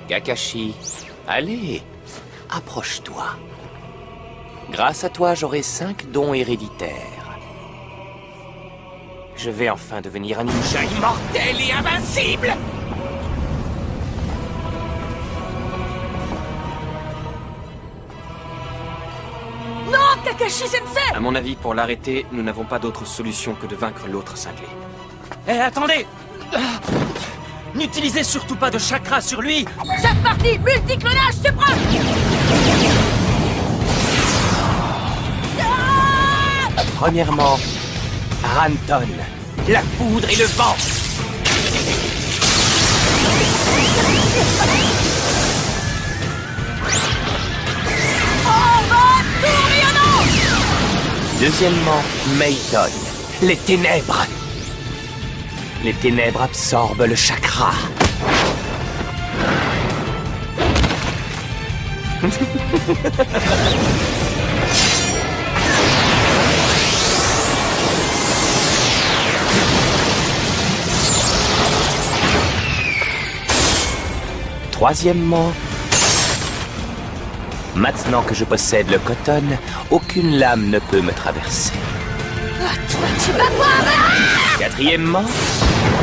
Kakashi, allez, approche-toi. Grâce à toi, j'aurai 5 dons héréditaires. Je vais enfin devenir un ninja immortel et invincible! Non, Kakashi-sensei! À mon avis, pour l'arrêter, nous n'avons pas d'autre solution que de vaincre l'autre cinglé. Eh, attendez! N'utilisez surtout pas de chakra sur lui! C'est parti! Multiclonage suprême! Premièrement, Ranton, la poudre et le vent. Deuxièmement, Maidon, les ténèbres. Les ténèbres absorbent le chakra. Troisièmement, maintenant que je possède le Koton, aucune lame ne peut me traverser. Ah, toi, tu vas voir! Quatrièmement,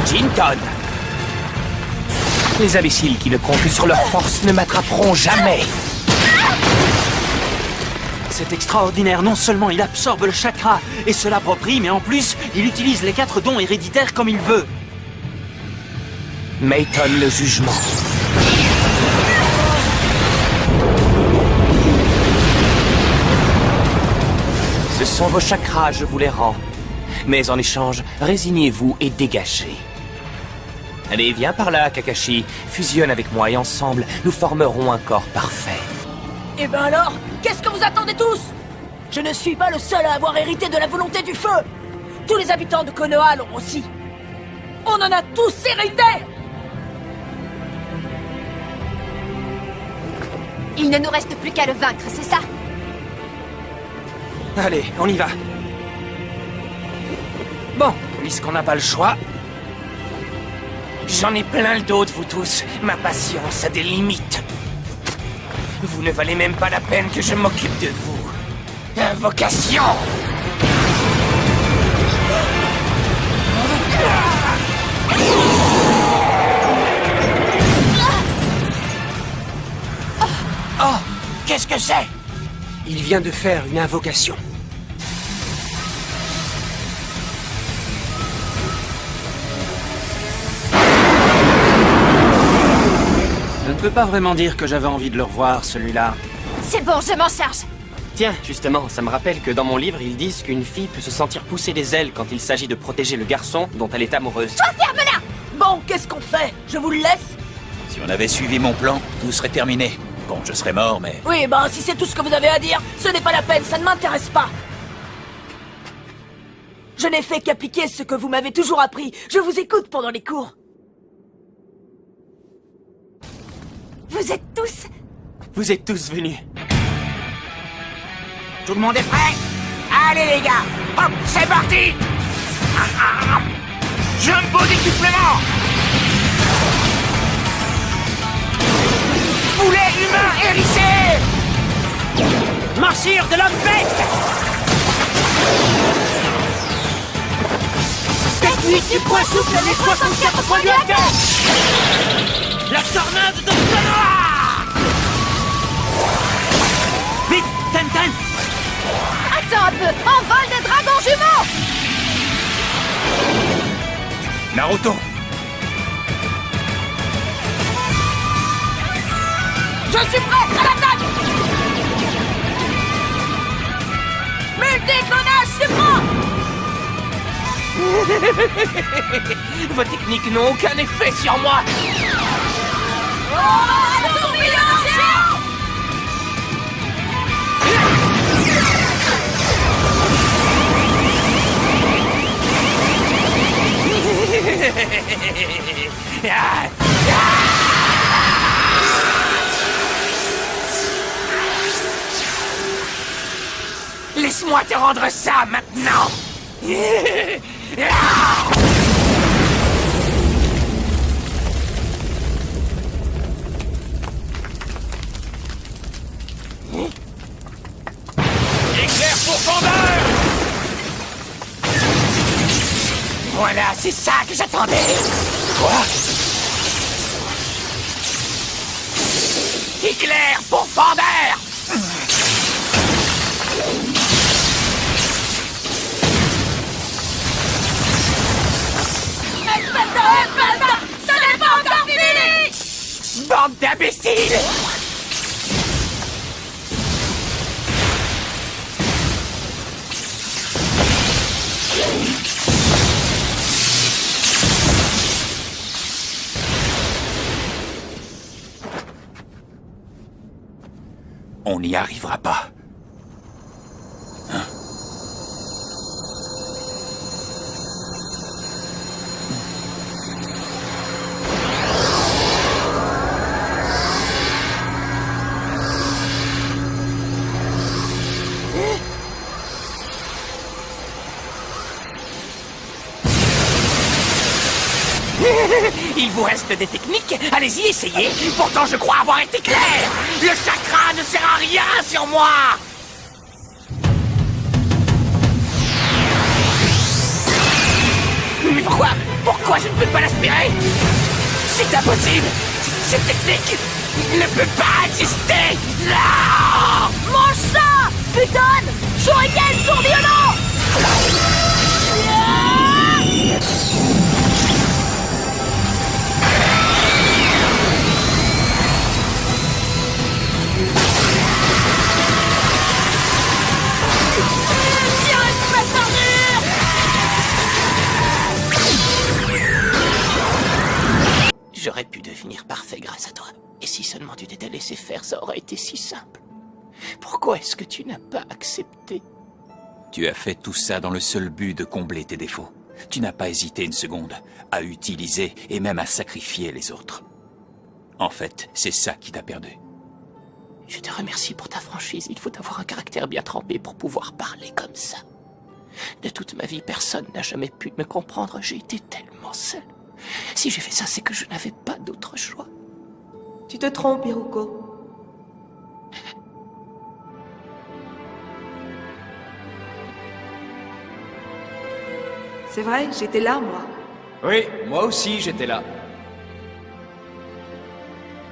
Jinton. Les imbéciles qui ne comptent que sur leur force ne m'attraperont jamais. C'est extraordinaire, non seulement il absorbe le chakra et se l'approprie, mais en plus, il utilise les 4 dons héréditaires comme il veut. Maidon, le jugement. Ce sont vos chakras, je vous les rends. Mais en échange, résignez-vous et dégagez. Allez, viens par là, Kakashi. Fusionne avec moi et ensemble, nous formerons un corps parfait. Eh ben alors, qu'est-ce que vous attendez tous? Je ne suis pas le seul à avoir hérité de la volonté du feu. Tous les habitants de Konoha l'ont aussi. On en a tous hérité. Il ne nous reste plus qu'à le vaincre, c'est ça? Allez, on y va. Bon, puisqu'on n'a pas le choix... J'en ai plein le dos de vous tous. Ma patience a des limites. Vous ne valez même pas la peine que je m'occupe de vous. Invocation! Oh, qu'est-ce que c'est? Il vient de faire une invocation. Je ne peux pas vraiment dire que j'avais envie de le revoir, celui-là. C'est bon, je m'en charge. Tiens, justement, ça me rappelle que dans mon livre, ils disent qu'une fille peut se sentir pousser des ailes quand il s'agit de protéger le garçon dont elle est amoureuse. Toi, ferme-la! Bon, qu'est-ce qu'on fait? Je vous le laisse? Si on avait suivi mon plan, tout serait terminé. Bon, je serais mort, mais... Oui, ben, si c'est tout ce que vous avez à dire, ce n'est pas la peine, ça ne m'intéresse pas. Je n'ai fait qu'appliquer ce que vous m'avez toujours appris. Je vous écoute pendant les cours. Vous êtes tous... Vous êtes tous venus. Tout le monde est prêt? Allez les gars, hop, c'est parti! Jumbo décuplement! Poulet humain hérissé! Morsure de l'homme bête! Technique du point souple, les 64 points du hacker! La tornade de Konoha! Vite, Tenten! Attends un peu, envol des dragons jumeaux! Naruto! Je suis prêt à l'attaque! Multiclonage suprême! Vos techniques n'ont aucun effet sur moi! Oh, tourbillon géant! Laisse-moi te rendre ça maintenant! Voilà, c'est ça que j'attendais. Quoi? Éclair pour Vander! Espalda! Ce n'est pas encore fini! Bande d'imbéciles! On n'y arrivera pas. Il vous reste des techniques? Allez-y, essayez. Pourtant, je crois avoir été clair. Le chakra ne sert à rien sur moi. Mais pourquoi je ne peux pas l'aspirer? C'est impossible. Cette technique ne peut pas exister. Non! Mange ça! Putain! Shuriken tourbillonnant! J'aurais pu devenir parfait grâce à toi. Et si seulement tu t'étais laissé faire, ça aurait été si simple. Pourquoi est-ce que tu n'as pas accepté? Tu as fait tout ça dans le seul but de combler tes défauts. Tu n'as pas hésité une seconde à utiliser et même à sacrifier les autres. En fait, c'est ça qui t'a perdu. Je te remercie pour ta franchise. Il faut avoir un caractère bien trempé pour pouvoir parler comme ça. De toute ma vie, personne n'a jamais pu me comprendre. J'ai été tellement seul. Si j'ai fait ça, c'est que je n'avais pas d'autre choix. Tu te trompes, Iruko. C'est vrai, j'étais là, moi. Oui, moi aussi, j'étais là.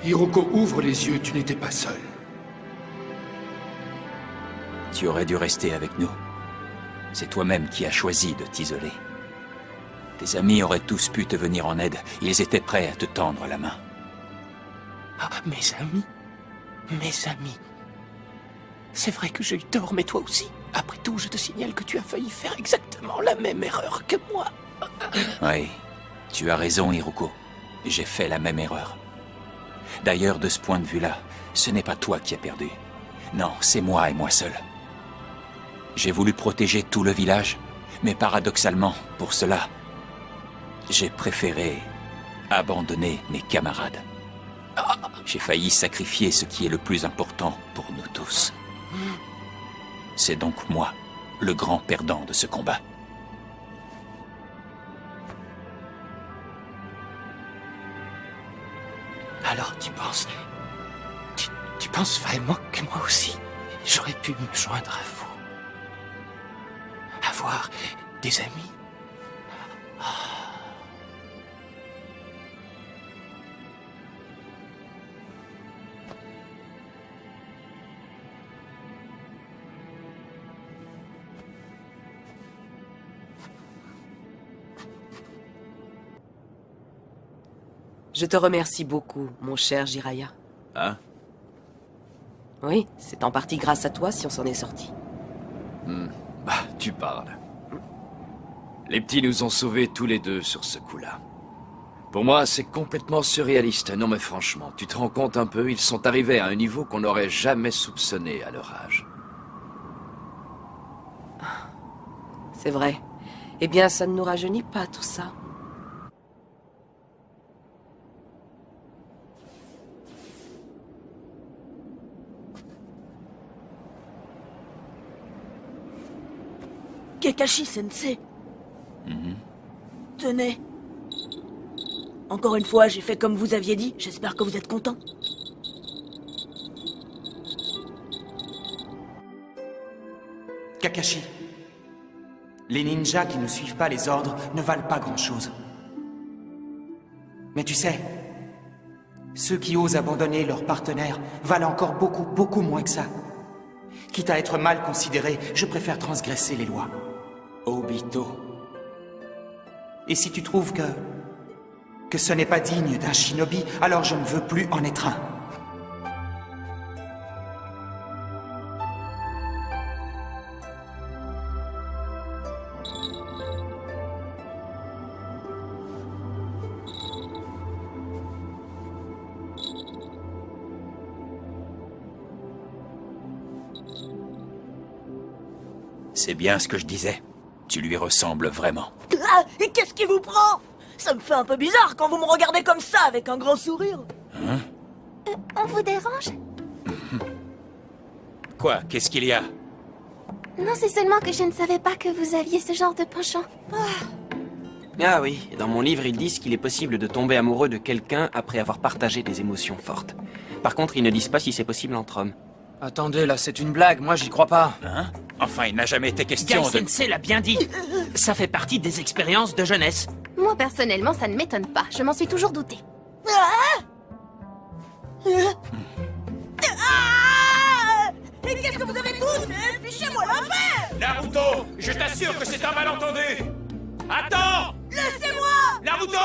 Iruko, ouvre les yeux, tu n'étais pas seul. Tu aurais dû rester avec nous. C'est toi-même qui as choisi de t'isoler. Tes amis auraient tous pu te venir en aide. Ils étaient prêts à te tendre la main. Ah, mes amis. Mes amis. C'est vrai que j'ai eu tort, mais toi aussi. Après tout, je te signale que tu as failli faire exactement la même erreur que moi. Oui, tu as raison, Iruko. J'ai fait la même erreur. D'ailleurs, de ce point de vue-là, ce n'est pas toi qui as perdu. Non, c'est moi et moi seul. J'ai voulu protéger tout le village, mais paradoxalement, pour cela, j'ai préféré abandonner mes camarades. J'ai failli sacrifier ce qui est le plus important pour nous tous. C'est donc moi, le grand perdant de ce combat. Alors tu penses... Tu penses vraiment que moi aussi, j'aurais pu me joindre à vous? Avoir des amis? Je te remercie beaucoup, mon cher Jiraiya. Hein? Oui, c'est en partie grâce à toi si on s'en est sorti. Bah, tu parles. Les petits nous ont sauvés tous les deux sur ce coup-là. Pour moi, c'est complètement surréaliste. Non mais franchement, tu te rends compte un peu, ils sont arrivés à un niveau qu'on n'aurait jamais soupçonné à leur âge. C'est vrai. Eh bien, ça ne nous rajeunit pas, tout ça. Kakashi-sensei. Tenez. Encore une fois, j'ai fait comme vous aviez dit. J'espère que vous êtes content. Kakashi, Les ninjas qui ne suivent pas les ordres ne valent pas grand-chose. Mais tu sais, ceux qui osent abandonner leurs partenaires valent encore beaucoup, beaucoup moins que ça. Quitte à être mal considéré, je préfère transgresser les lois. Obito. Et si tu trouves que ce n'est pas digne d'un shinobi, alors je ne veux plus en être un. C'est bien ce que je disais. Tu lui ressembles vraiment. Ah, et qu'est-ce qui vous prend? Ça me fait un peu bizarre quand vous me regardez comme ça, avec un grand sourire. Hein? On vous dérange? Quoi? Qu'est-ce qu'il y a? Non, c'est seulement que je ne savais pas que vous aviez ce genre de penchant. Ah oui, dans mon livre, ils disent qu'il est possible de tomber amoureux de quelqu'un après avoir partagé des émotions fortes. Par contre, ils ne disent pas si c'est possible entre hommes. Attendez, là, c'est une blague, moi j'y crois pas. Hein? Enfin, il n'a jamais été question Gai de... Sensei l'a bien dit. Ça fait partie des expériences de jeunesse. Moi, personnellement, ça ne m'étonne pas. Je m'en suis toujours douté. Et qu'est-ce que vous avez tous? Fichez-moi la paix! Naruto! Je t'assure que c'est un malentendu! Attends! Laissez-moi! Naruto!